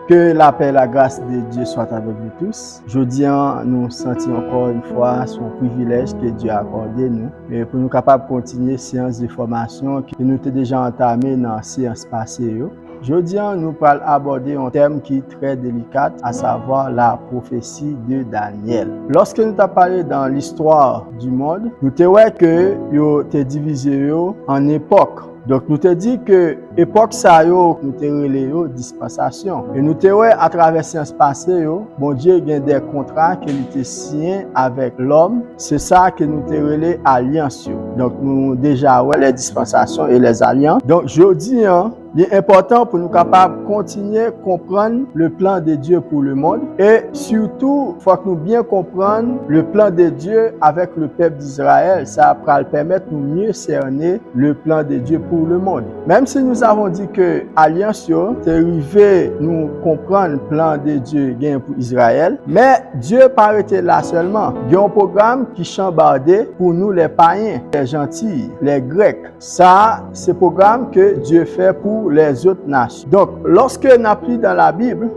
Que la paix et la grâce de Dieu soient avec nous tous. Jeudi, nous sentons encore une fois son privilège que Dieu a accordé nous et pour nous capables de continuer séance de formation que nous avons déjà entamé dans la séance passée. Jeudi, nous allons aborder un thème qui est très délicat, à savoir la prophétie de Daniel. Lorsque nous avons parlé dans l'histoire du monde, nous avons vu que nous avons divisé en époques. Donc, nous te dit que l'époque ça yo, nous te relé dispensation. Et nous te ouais à travers séance passée bon Dieu a des contrats qu'il était signé avec l'homme. C'est ça que nous te relé alliance. Donc, nous déjà ouais les dispensations et les alliances. Donc, je dis il est important pour nous capables de continuer à comprendre le plan de Dieu pour le monde et surtout, il faut que nous bien comprendre le plan de Dieu avec le peuple d'Israël. Ça va permettre de nous mieux cerner le plan de Dieu pour le monde. Même si nous avons dit que l'alliance est arrivé nous comprendre le plan de Dieu pour Israël, mais Dieu n'a pas arrêté là seulement. Il y a un programme qui chambardé pour nous les païens, les gentils, les Grecs. Ça, c'est le programme que Dieu fait pour les autres nations. Donc, lorsque nous appelons dans la Bible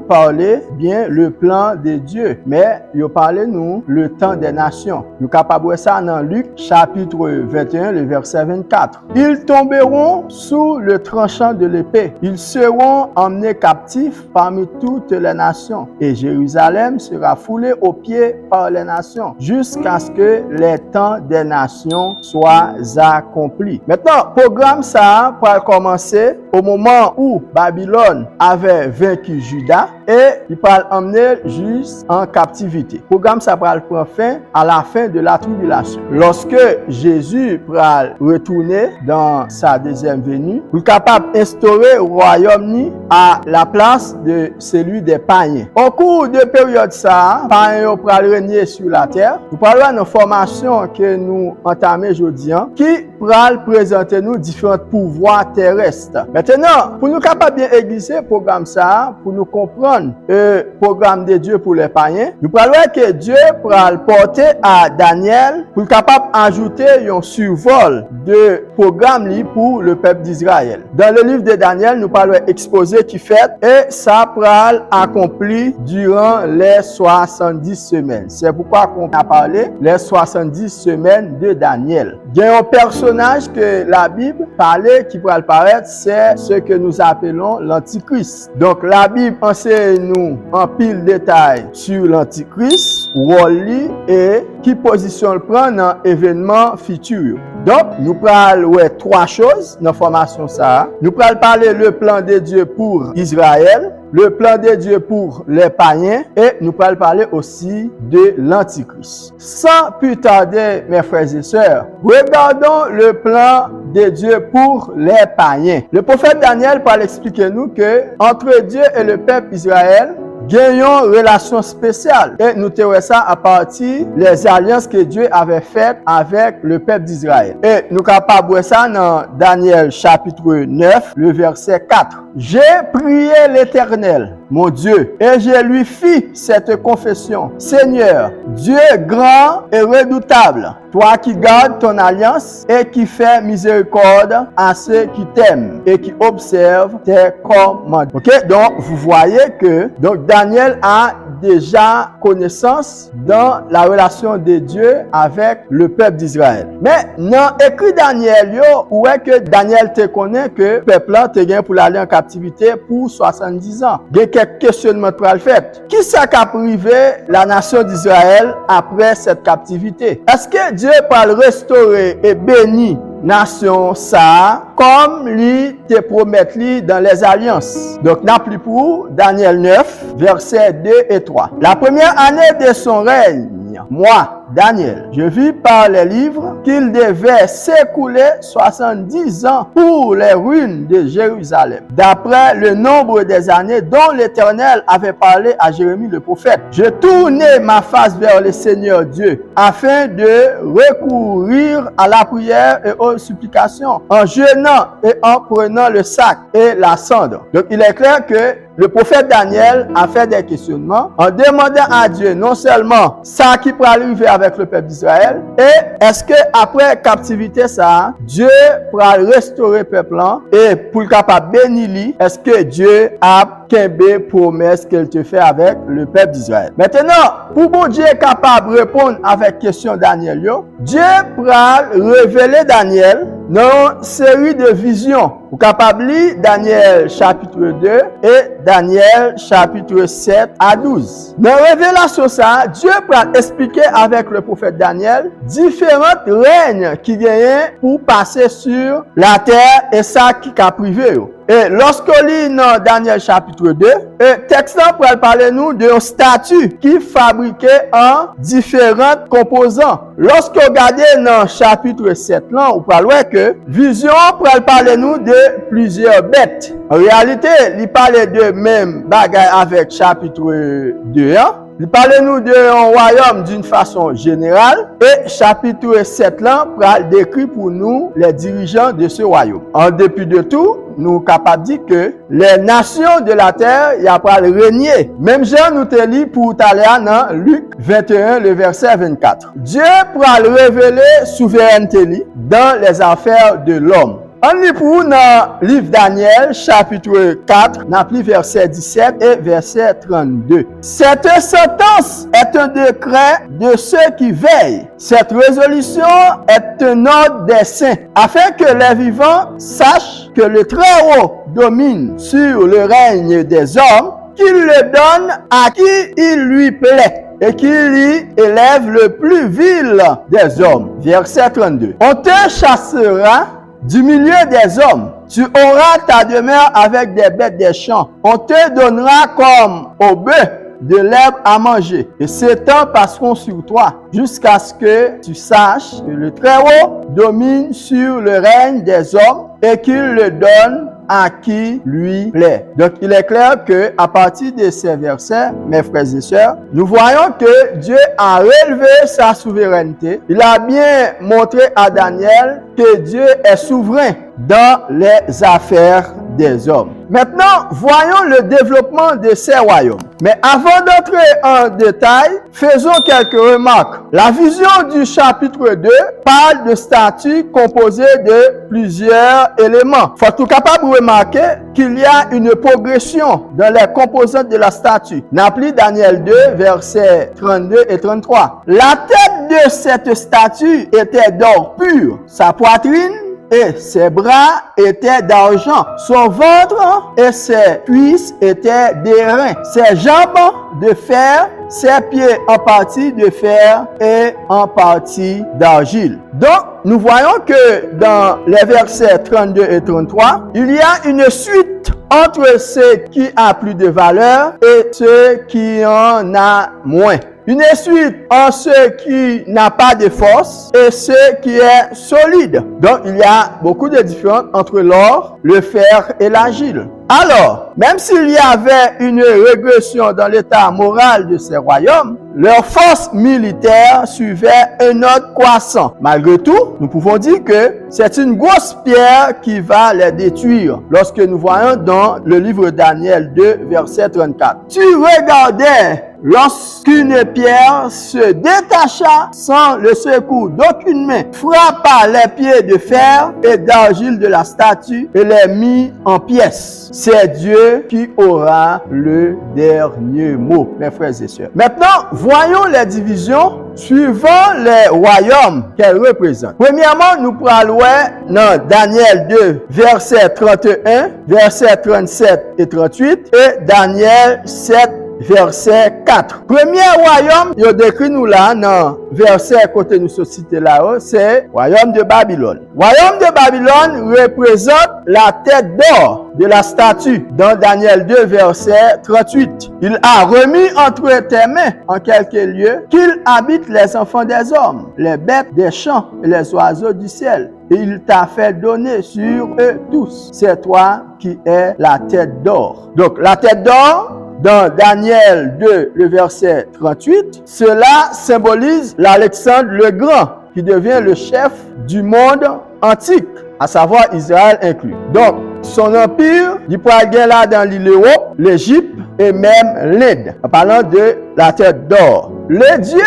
parlait bien le plan de Dieu, mais il parlait nous le temps des nations. Nous capables de ça dans Luc chapitre 21, le verset 24. Ils tomberont sous le tranchant de l'épée. Ils seront emmenés captifs parmi toutes les nations. Et Jérusalem sera foulée aux pieds par les nations jusqu'à ce que les temps des nations soient accomplis. Maintenant, le programme ça va commencer au moment où Babylone avait vaincu Juda et il va l'emmener juste en captivité. Le programme ça va prendre fin à la fin de la tribulation. Lorsque Jésus va retourner dans sa deuxième venue, il est capable d'instaurer le royaume à la place de celui des païens. Au cours de période ça, païens vont régner sur la terre. Nous parlons d'une formation que nous entamons aujourd'hui qui va présenter nous différents pouvoirs terrestres. Maintenant, pour nous capables bien aiguiser le programme ça, pour nous comprendre le programme de Dieu pour les païens, nous parlons que Dieu va le porter à Daniel pour capable ajouter un survol de programme pour le peuple d'Israël. Dans le livre de Daniel, nous parlons exposé qui fait et ça va accompli durant les 70 semaines. C'est pourquoi on a parlé les 70 semaines de Daniel. Il y a un personnage que la Bible parlait qui va apparaître, c'est ce que nous appelons l'Antichrist. Donc la Bible enseigne nous en pile détail sur l'Antichrist, Wally et qui position le prend dans événements futurs. Donc nous parlons trois choses dans la formation ça. Nous parler le plan de Dieu pour Israël, le plan de Dieu pour les païens et nous allons parler aussi de l'Antichrist. Sans plus tarder, mes frères et sœurs, regardons le plan de Dieu pour les païens. Le prophète Daniel va expliquer nous que entre Dieu et le peuple Israël, gagnons relation spéciale. Et nous verrons ça à partir des alliances que Dieu avait faites avec le peuple d'Israël. Et nous capables de voir ça dans Daniel chapitre 9, le verset 4. J'ai prié l'Éternel, mon Dieu, et je lui fis cette confession. Seigneur, Dieu grand et redoutable, toi qui gardes ton alliance et qui fais miséricorde à ceux qui t'aiment et qui observent tes commandements. Ok, donc vous voyez que Daniel a déjà connaissance dans la relation de Dieu avec le peuple d'Israël. Mais dans écrit Daniel, où est que Daniel te connaît que le peuple là te gagne pour aller en captivité pour 70 ans. Il y a quelques questionnements pour le fait. Qui ça qui a privé la nation d'Israël après cette captivité? Est-ce que Dieu va le restaurer et bénir nation ça comme lui te promet dans les alliances? Donc n'a plus pour Daniel 9 versets 2 et 3. La première année de son règne, moi, Daniel, je vis par les livres qu'il devait s'écouler 70 ans pour les ruines de Jérusalem, d'après le nombre des années dont l'Éternel avait parlé à Jérémie le prophète. Je tournai ma face vers le Seigneur Dieu afin de recourir à la prière et aux supplications en jeûnant et en prenant le sac et la cendre. Donc il est clair que le prophète Daniel a fait des questionnements en demandant à Dieu non seulement ça qui pourrait arriver avec le peuple d'Israël, et est-ce que après captivité ça, Dieu pourra restaurer le peuple et pour le capable bénir lui, est-ce que Dieu a qu'un promesse qu'il te fait avec le peuple d'Israël. Maintenant, pour bon Dieu est capable de répondre avec question Daniel, Dieu pourra révéler Daniel dans une série de visions. Vous capable lire Daniel chapitre 2 et Daniel chapitre 7 à 12. Dans la révélation ça, Dieu pourra expliquer avec le prophète Daniel différents règnes qui gagnent pour passer sur la terre et ça qui a privé. Et lorsqu'on lit dans Daniel chapitre 2, le texte pour parler nous d'un statut qui est fabriqué en différents composants. Lorsqu'on regarde dans chapitre 7, là, on parle que vision pour parler nous de plusieurs bêtes. En réalité, il parle de même bagaille avec chapitre 2. Il parle nous d'un royaume d'une façon générale et chapitre 7 là décrit pour nous les dirigeants de ce royaume. En dépit de tout, nous sommes capables de dire que les nations de la terre y a pas régner. Même Jean nous te lit pour aller dans Luc 21 le verset 24. Dieu pourra révéler souveraineté dans les affaires de l'homme. On lit pour dans le livre Daniel, chapitre 4, verset 17 et verset 32. Cette sentence est un décret de ceux qui veillent. Cette résolution est un ordre des saints, afin que les vivants sachent que le Très-Haut domine sur le règne des hommes, qu'il le donne à qui il lui plaît et qu'il y élève le plus vil des hommes. Verset 32. On te chassera du milieu des hommes, tu auras ta demeure avec des bêtes des champs. On te donnera comme au bœuf de l'herbe à manger. Et s'étend passeront sur toi, jusqu'à ce que tu saches que le Très-Haut domine sur le règne des hommes et qu'il le donne à qui lui plaît. Donc, il est clair que à partir de ces versets, mes frères et sœurs, nous voyons que Dieu a relevé sa souveraineté. Il a bien montré à Daniel que Dieu est souverain dans les affaires des hommes. Maintenant, voyons le développement de ces royaumes. Mais avant d'entrer en détail, faisons quelques remarques. La vision du chapitre 2 parle de statues composées de plusieurs éléments. Il faut être capable de remarquer qu'il y a une progression dans les composantes de la statue. N'appelez Daniel 2, versets 32 et 33. La tête de cette statue était d'or pur. Sa poitrine et ses bras étaient d'argent. Son ventre et ses cuisses étaient d'airain. Ses jambes de fer, ses pieds en partie de fer et en partie d'argile. Donc, nous voyons que dans les versets 32 et 33, il y a une suite entre ce qui a plus de valeur et ce qui en a moins. Une suite en ce qui n'a pas de force et ce qui est solide. Donc, il y a beaucoup de différences entre l'or, le fer et l'argile. Alors, même s'il y avait une régression dans l'état moral de ces royaumes, leur force militaire suivait un ordre croissant. Malgré tout, nous pouvons dire que c'est une grosse pierre qui va les détruire. Lorsque nous voyons dans le livre Daniel 2, verset 34. Tu regardais lorsqu'une pierre se détacha sans le secours d'aucune main, frappa les pieds de fer et d'argile de la statue et les mit en pièces. C'est Dieu qui aura le dernier mot, mes frères et sœurs. Maintenant, voyons les divisions suivant les royaumes qu'elles représentent. Premièrement, nous pourrons voir dans Daniel 2, verset 31, verset 37 et 38 et Daniel 7, verset 4. Premier royaume, il décrit nous là, dans verset côté nous cité là-haut, c'est royaume de Babylone. Royaume de Babylone représente la tête d'or de la statue dans Daniel 2, verset 38. Il a remis entre tes mains en quelques lieux qu'il habite les enfants des hommes, les bêtes des champs et les oiseaux du ciel. Et il t'a fait donner sur eux tous. C'est toi qui es la tête d'or. Donc, la tête d'or, dans Daniel 2, le verset 38, cela symbolise l'Alexandre le Grand, qui devient le chef du monde antique, à savoir Israël inclus. Donc, son empire, il pourra gagner là dans l'Europe, l'Égypte et même l'Inde. En parlant de la tête d'or. Le dieu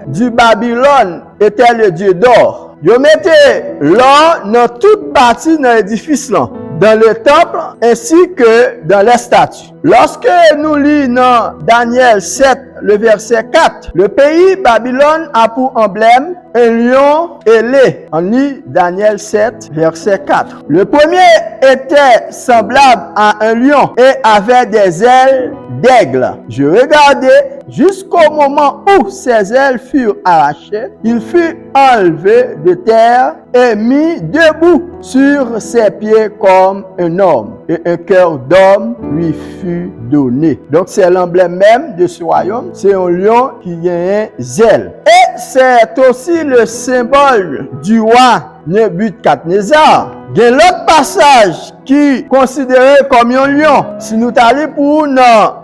du Babylone était le dieu d'or. Yo mettait l'or dans toute partie dans l'édifice là, dans le temple ainsi que dans les statues. Lorsque nous lisons dans Daniel 7, le verset 4, le pays Babylone a pour emblème un lion ailé. On lit Daniel 7, verset 4. Le premier était semblable à un lion et avait des ailes d'aigle. Je regardais jusqu'au moment où ses ailes furent arrachées. Il fut enlevé de terre et mis debout sur ses pieds comme un homme. Et un cœur d'homme lui fut donné. Donc c'est l'emblème même de ce royaume. C'est un lion qui a des ailes. Et c'est aussi le symbole du roi Nebuchadnezzar. Il y a l'autre passage qui est considéré comme un lion. Si nous allons pour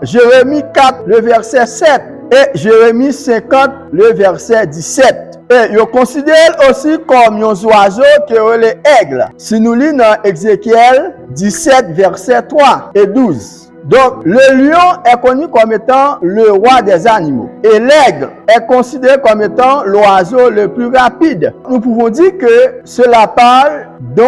Jérémie 4, le verset 7 et Jérémie 50, le verset 17. Et ils considèrent aussi comme un oiseau qui est les aigles. Si nous lisons dans Ézéchiel 17, verset 3 et 12. Donc, le lion est connu comme étant le roi des animaux. Et l'aigle est considéré comme étant l'oiseau le plus rapide. Nous pouvons dire que cela parle de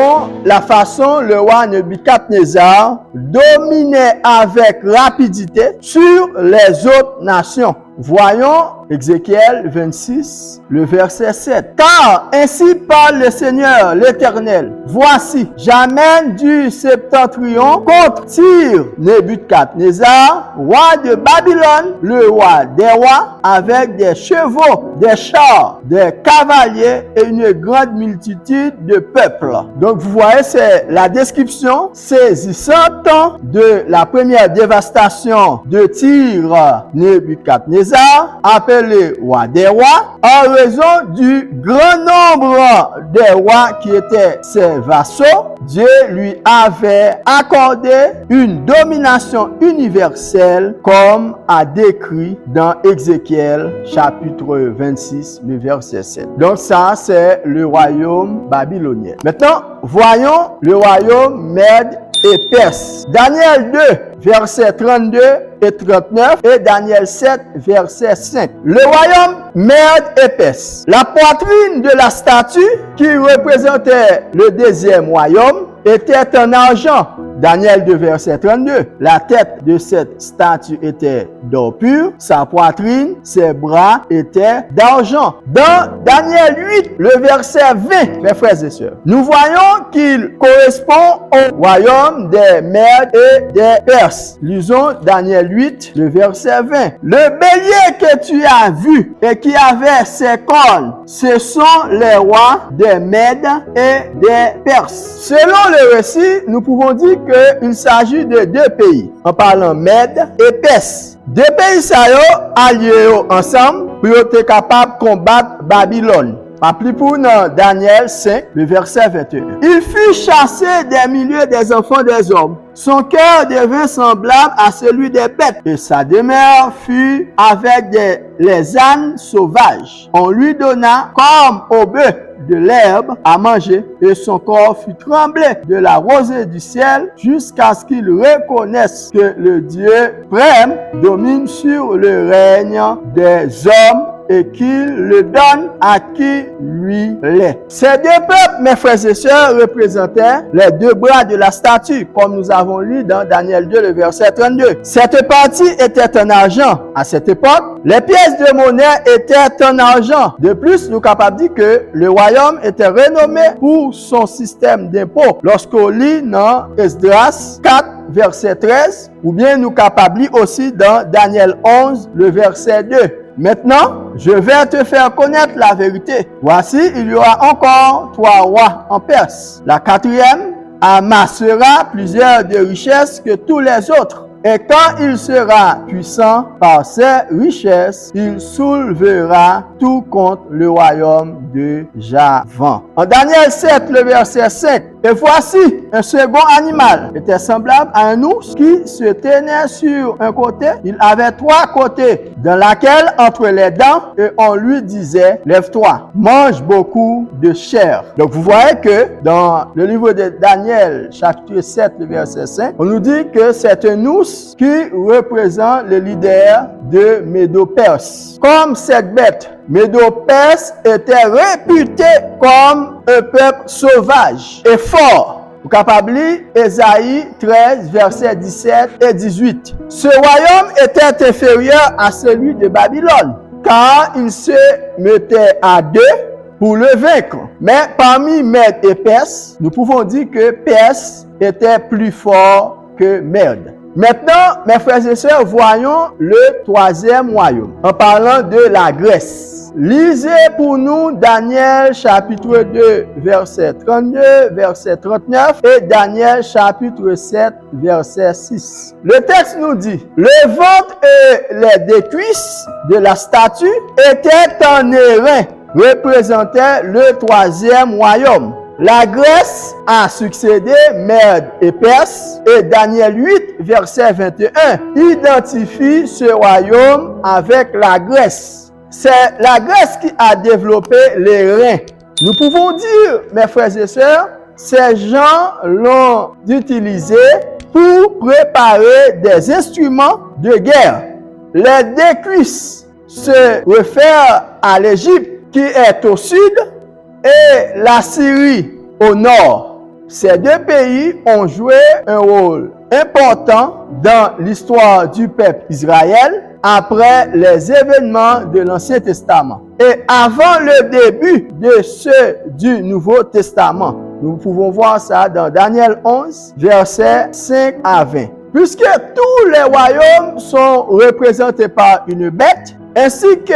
la façon le roi Nebuchadnezzar dominait avec rapidité sur les autres nations. Voyons Ézéchiel 26, le verset 7. Car ainsi parle le Seigneur, l'Éternel. Voici, j'amène du septentrion contre Tyr, Nebuchadnezzar, roi de Babylone, le roi des rois, avec des chevaux, des chars, des cavaliers et une grande multitude de peuples. Donc vous voyez, c'est la description saisissante de la première dévastation de Tyr, Nebuchadnezzar, appelé roi des rois, en raison du grand nombre des rois qui étaient ses vassaux. Dieu lui avait accordé une domination universelle comme a décrit dans Ézéchiel chapitre 26, le verset 7. Donc ça, c'est le royaume babylonien. Maintenant, voyons le royaume Mède et Perse. Daniel 2, verset 32 et 39 et Daniel 7, verset 5. Le royaume Mède et Perse. La poitrine de la statue qui représentait le deuxième royaume était en argent. Daniel 2, verset 32. La tête de cette statue était d'or pur, sa poitrine, ses bras étaient d'argent. Dans Daniel 8, le verset 20, mes frères et sœurs, nous voyons qu'il correspond au royaume des Mèdes et des Perses. Lisons Daniel 8, le verset 20. Le bélier que tu as vu et qui avait ses cornes, ce sont les rois des Mèdes et des Perses. Selon le récit, nous pouvons dire qu'il s'agit de deux pays, en parlant Mède et Perse. Deux pays alliés ensemble pour être capables de combattre Babylone. Pas plus pour Daniel 5, le verset 21. Il fut chassé des milieux des enfants des hommes. Son cœur devint semblable à celui des bêtes, et sa demeure fut avec les ânes sauvages. On lui donna comme au bœuf de l'herbe à manger, et son corps fut tremblé de la rosée du ciel jusqu'à ce qu'il reconnaisse que le Dieu suprême domine sur le règne des hommes et qu'il le donne à qui lui l'est. Ces deux peuples, mes frères et sœurs, représentaient les deux bras de la statue, comme nous avons lu dans Daniel 2, le verset 32. Cette partie était en argent. À cette époque, les pièces de monnaie étaient en argent. De plus, nous sommes capables de dire que le royaume était renommé pour son système d'impôt. Lorsqu'on lit dans Esdras 4, verset 13, ou bien nous sommes capables de lire aussi dans Daniel 11, le verset 2. Maintenant, je vais te faire connaître la vérité. Voici, il y aura encore 3 rois en Perse. La quatrième amassera plusieurs de richesses que tous les autres. Et quand il sera puissant par ses richesses, il soulevera tout contre le royaume de Javan. En Daniel 7, le verset 5, Et voici, un second animal était semblable à un ours qui se tenait sur un côté. Il avait 3 côtés, dans laquelle entre les dents, et on lui disait, lève-toi, mange beaucoup de chair. Donc vous voyez que dans le livre de Daniel, chapitre 7, le verset 5, on nous dit que c'est un ours qui représente le leader de Médo-Perse. Comme cette bête, Médo-Perse était réputé comme un peuple sauvage et fort. Vous capable lire Ésaïe 13, versets 17 et 18. Ce royaume était inférieur à celui de Babylone, car il se mettait à deux pour le vaincre. Mais parmi Mède et Perse, nous pouvons dire que Perse était plus fort que Mède. Maintenant, mes frères et sœurs, voyons le 3e royaume, en parlant de la Grèce. Lisez pour nous Daniel chapitre 2, verset 32, verset 39 et Daniel chapitre 7, verset 6. Le texte nous dit, le ventre et les deux cuisses de la statue étaient en airain, représentait le 3e royaume. La Grèce a succédé Mède et Perse et Daniel 8, verset 21, identifie ce royaume avec la Grèce. C'est la Grèce qui a développé les reins. Nous pouvons dire, mes frères et sœurs, ces gens l'ont utilisé pour préparer des instruments de guerre. Les deux cuisses se réfèrent à l'Égypte qui est au sud et la Syrie au nord. Ces deux pays ont joué un rôle important dans l'histoire du peuple Israël après les événements de l'Ancien Testament. Et avant le début de ceux du Nouveau Testament, nous pouvons voir ça dans Daniel 11, versets 5 à 20. Puisque tous les royaumes sont représentés par une bête, ainsi que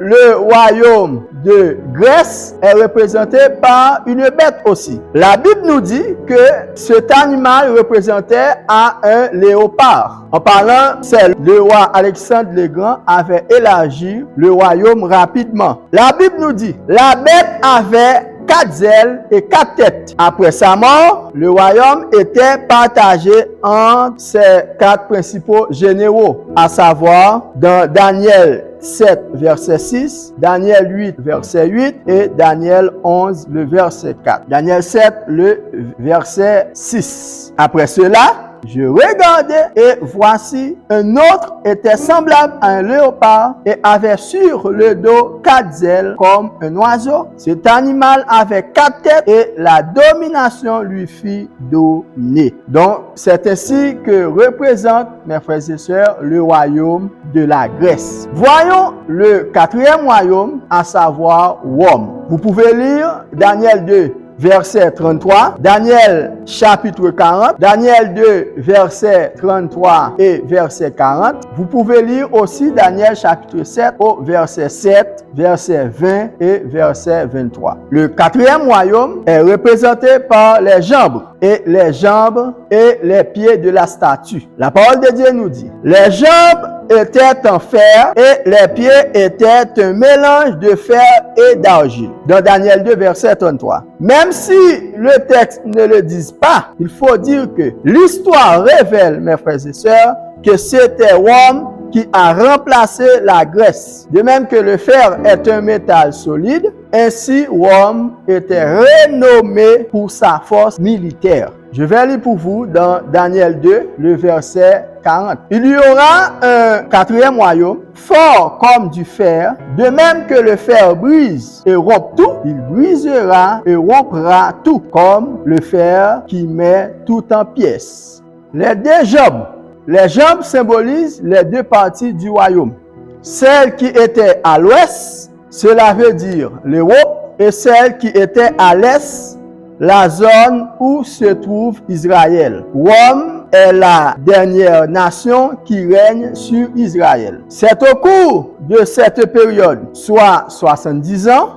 le royaume de Grèce est représenté par une bête aussi. La Bible nous dit que cet animal représentait un léopard. En parlant, c'est le roi Alexandre le Grand avait élargi le royaume rapidement. La Bible nous dit, la bête avait 4 ailes et 4 têtes. Après sa mort, le royaume était partagé entre ses 4 principaux généraux, à savoir dans Daniel 7, verset 6, Daniel 8, verset 8 et Daniel 11, le verset 4. Daniel 7, le verset 6. Après cela, je regardais et voici un autre était semblable à un léopard et avait sur le dos 4 ailes comme un oiseau. Cet animal avait 4 têtes et la domination lui fut donnée. Donc, c'est ainsi que représente, mes frères et sœurs, le royaume de la Grèce. Voyons le 4e royaume, à savoir Rome. Vous pouvez lire Daniel 2, verset 33, Daniel chapitre 40, Daniel 2, verset 33 et verset 40. Vous pouvez lire aussi Daniel chapitre 7 au verset 7, verset 20 et verset 23. Le 4e royaume est représenté par les jambes et les pieds de la statue. La parole de Dieu nous dit, les jambes étaient en fer et les pieds étaient un mélange de fer et d'argile. Dans Daniel 2, verset 33. Même si le texte ne le dit pas, il faut dire que l'histoire révèle, mes frères et sœurs, que c'était Rome qui a remplacé la Grèce. De même que le fer est un métal solide, ainsi Rome était renommé pour sa force militaire. Je vais lire pour vous dans Daniel 2, le verset 40. Il y aura un 4e royaume, fort comme du fer, de même que le fer brise et rompt tout, il brisera et rompra tout, comme le fer qui met tout en pièces. Les deux jambes. Les jambes symbolisent les deux parties du royaume. Celle qui était à l'ouest, cela veut dire l'Europe, et celle qui était à l'est, la zone où se trouve Israël. Rome est la dernière nation qui règne sur Israël. C'est au cours de cette période, soit 70 ans,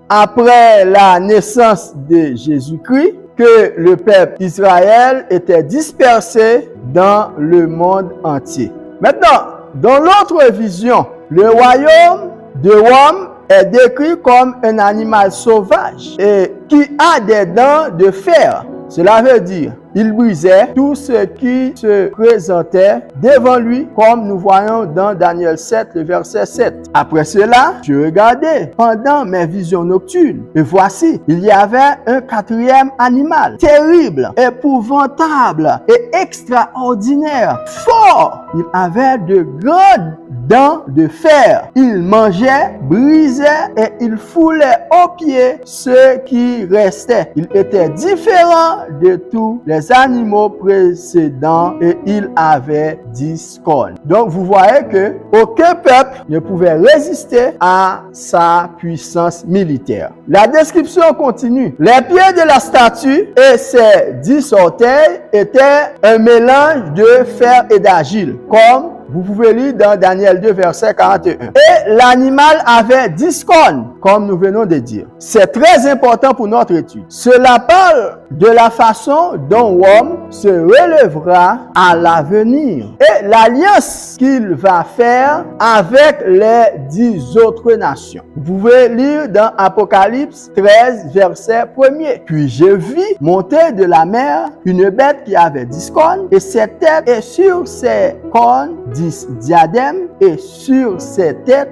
après la naissance de Jésus-Christ, que le peuple Israël était dispersé dans le monde entier. Maintenant, dans l'autre vision, le royaume de Rome est décrit comme un animal sauvage et qui a des dents de fer. Cela veut dire, il brisait tout ce qui se présentait devant lui, comme nous voyons dans Daniel 7, le verset 7. Après cela, je regardais pendant mes visions nocturnes, et voici, il y avait un quatrième animal, terrible, épouvantable et extraordinaire, fort. Il avait de grandes dents de fer. Il mangeait, brisait et il foulait aux pieds ceux qui restaient. Il était différent de tous les animaux précédents et il avait 10 cornes. Donc vous voyez que aucun peuple ne pouvait résister à sa puissance militaire. La description continue. Les pieds de la statue et ses 10 orteils étaient un mélange de fer et d'argile, comme vous pouvez lire dans Daniel 2, verset 41. Et l'animal avait 10 cornes, comme nous venons de dire. C'est très important pour notre étude. Cela parle de la façon dont Rome se relèvera à l'avenir et l'alliance qu'il va faire avec les 10 autres nations. Vous pouvez lire dans Apocalypse 13, verset 1er. Puis je vis monter de la mer une bête qui avait 10 cornes et ses têtes et sur ses cornes 10 diadèmes et sur ses têtes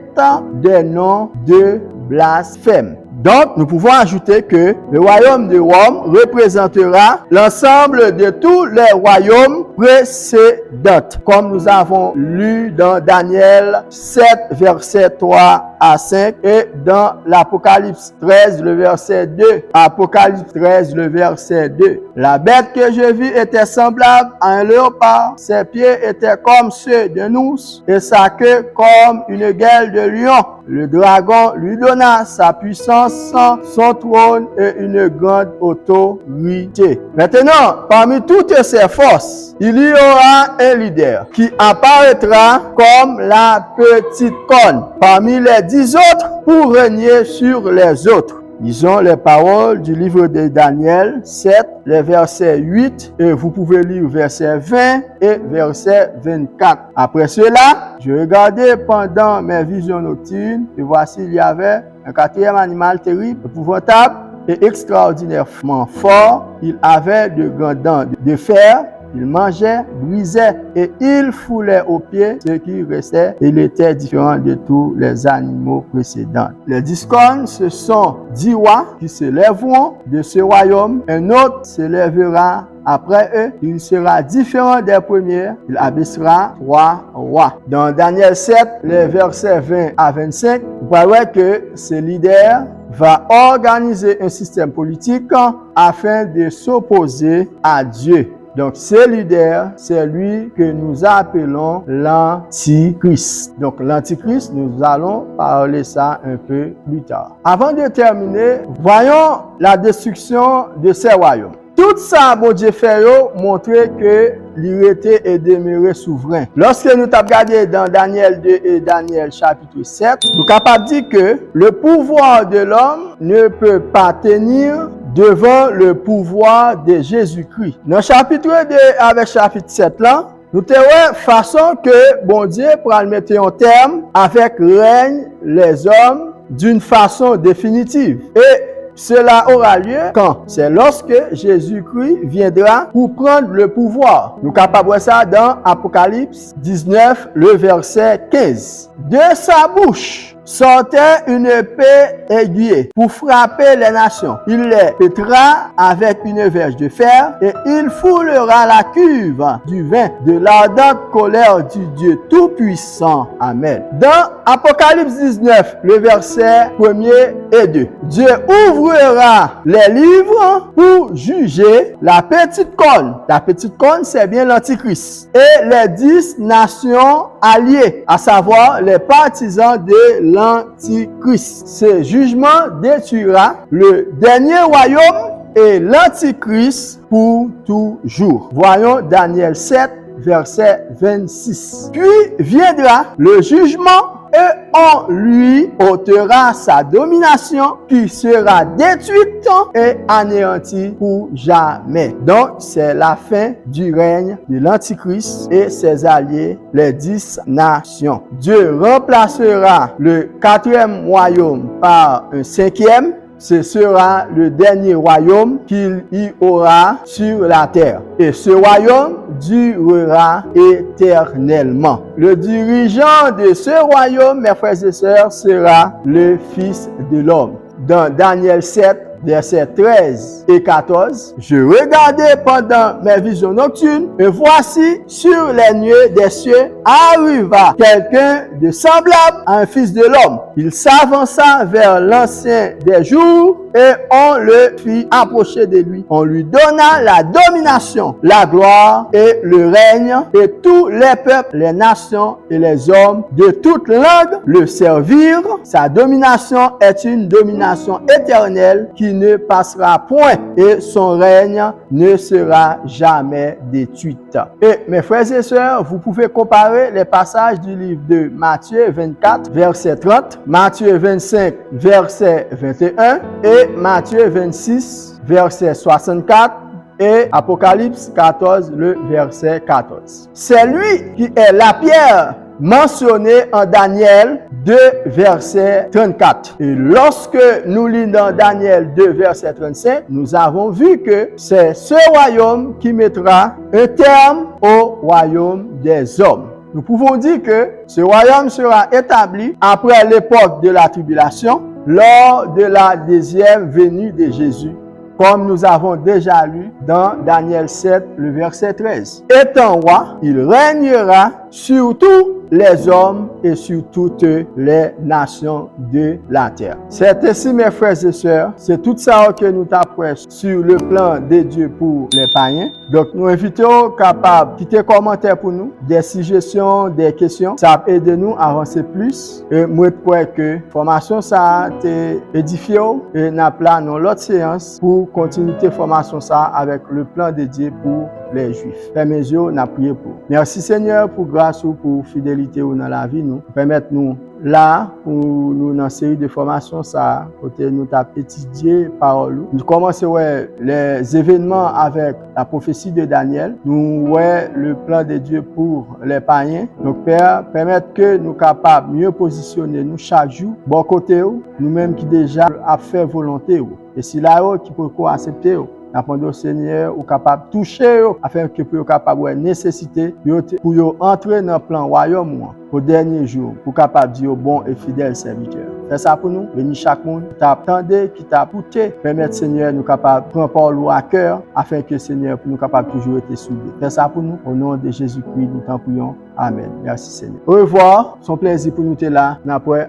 des noms de blasphème. Donc, nous pouvons ajouter que le royaume de Rome représentera l'ensemble de tous les royaumes précédents, comme nous avons lu dans Daniel 7, verset 3 à 5 et dans l'Apocalypse 13, le verset 2. Apocalypse 13, le verset 2. La bête que je vis était semblable à un léopard. Ses pieds étaient comme ceux d'un ours et sa queue comme une gueule de lion. Le dragon lui donna sa puissance, son trône et une grande autorité. Maintenant, parmi toutes ces forces, il y aura un leader qui apparaîtra comme la petite corne parmi les 10 autres pour régner sur les autres. Lisons les paroles du livre de Daniel 7, les versets 8, et vous pouvez lire verset 20 et verset 24. Après cela, je regardais pendant mes visions nocturnes, et voici il y avait un quatrième animal terrible, épouvantable et extraordinairement fort. Il avait de grandes dents de fer. Il mangeait, brisait et il foulait aux pieds ce qui restait. Il était différent de tous les animaux précédents. Les 10 cornes, ce sont 10 rois qui se lèveront de ce royaume. Un autre se lèvera après eux. Il sera différent des premiers. Il abaissera 3 rois. Dans Daniel 7, les versets 20 à 25, vous voyez que ce leader va organiser un système politique afin de s'opposer à Dieu. Donc, ce leader, c'est lui que nous appelons l'Antichrist. Donc, l'Antichrist, nous allons parler ça un peu plus tard. Avant de terminer, voyons la destruction de ces royaumes. Tout ça, bon Dieu fait montrer que l'irrité est demeuré souverain. Lorsque nous avons regardé dans Daniel 2 et Daniel chapitre 7, nous sommes capables de dire que le pouvoir de l'homme ne peut pas tenir devant le pouvoir de Jésus-Christ. Dans chapitre 2 avec chapitre 7 là, nous avons façon que bon Dieu pourra mettre un terme avec règne les hommes d'une façon définitive. Et cela aura lieu quand? C'est lorsque Jésus-Christ viendra pour prendre le pouvoir. Nous sommes capables de voir ça dans Apocalypse 19, le verset 15. De sa bouche sortait une épée aiguillée pour frapper les nations. Il les pétra avec une verge de fer et il foulera la cuve du vin de l'ardente colère du Dieu Tout-Puissant. Amen. Dans Apocalypse 19, le verset 1er et 2, Dieu ouvrira les livres pour juger la petite corne. La petite corne, c'est bien l'Antichrist. Et les 10 nations alliées, à savoir les partisans de l'Antichrist. Ce jugement détruira le dernier royaume et l'Antichrist pour toujours. Voyons Daniel 7, verset 26. Puis viendra le jugement et on lui ôtera sa domination qui sera détruite et anéantie pour jamais. Donc, c'est la fin du règne de l'Antichrist et ses alliés, les 10 nations. Dieu remplacera le 4e royaume par un 5e. Ce sera le dernier royaume qu'il y aura sur la terre. Et ce royaume durera éternellement. Le dirigeant de ce royaume, mes frères et sœurs, sera le Fils de l'homme. Dans Daniel 7, versets 13 et 14, je regardais pendant mes visions nocturnes, et voici sur les nuées des cieux arriva quelqu'un de semblable à un fils de l'homme. Il s'avança vers l'ancien des jours et on le fit approcher de lui. On lui donna la domination, la gloire et le règne, et tous les peuples, les nations et les hommes de toute langue le servirent. Sa domination est une domination éternelle qui ne passera point et son règne ne sera jamais détruit. Et mes frères et sœurs, vous pouvez comparer les passages du livre de Matthieu 24, verset 30, Matthieu 25, verset 21 et Matthieu 26, verset 64 et Apocalypse 14, le verset 14. C'est lui qui est la pierre mentionné en Daniel 2, verset 34. Et lorsque nous lisons dans Daniel 2, verset 35, nous avons vu que c'est ce royaume qui mettra un terme au royaume des hommes. Nous pouvons dire que ce royaume sera établi après l'époque de la tribulation, lors de la deuxième venue de Jésus, comme nous avons déjà lu dans Daniel 7, le verset 13. Étant roi, il régnera sur tous les hommes et sur toutes les nations de la terre. C'est ainsi, mes frères et sœurs, c'est tout ça que nous t'apprêtons sur le plan de Dieu pour les païens. Donc, nous invitons capables de quitter commentaires pour nous, des suggestions, des questions. Ça aide nous à avancer plus. Et moi, je crois que la formation, ça a été édifié et nous avons l'autre séance pour continuer la formation ça avec le plan de Dieu pour les Juifs. Père mes yeux, n'a prié pour. Merci Seigneur pour grâce ou pour fidélité ou dans la vie nous. Permettez-nous là pour nous dans série de formation ça côté nous t'a étudier parole. Nous commençons les événements avec la prophétie de Daniel. Nous le plan de Dieu pour les païens. Donc Père, permettre que nous capables mieux positionner nous chaque jour bon côté nous-mêmes qui déjà a fait volonté et si là qui peut accepter N'apprendre au Seigneur ou capable de toucher afin que pour capable de nécessité pour entrer dans le plan royaume au dernier jour pour capable dire bon et fidèle serviteur. Fais ça pour nous. Bénis chaque monde qui t'a attendu, qui t'a écouté. Permettre Seigneur nous capable de prendre parole à cœur afin que Seigneur pour nous capable toujours être soudés. Fais ça pour nous au nom de Jésus-Christ nous t'en prions. Amen. Merci Seigneur. Au revoir. Son plaisir pour nous être là.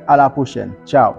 À la prochaine. Ciao.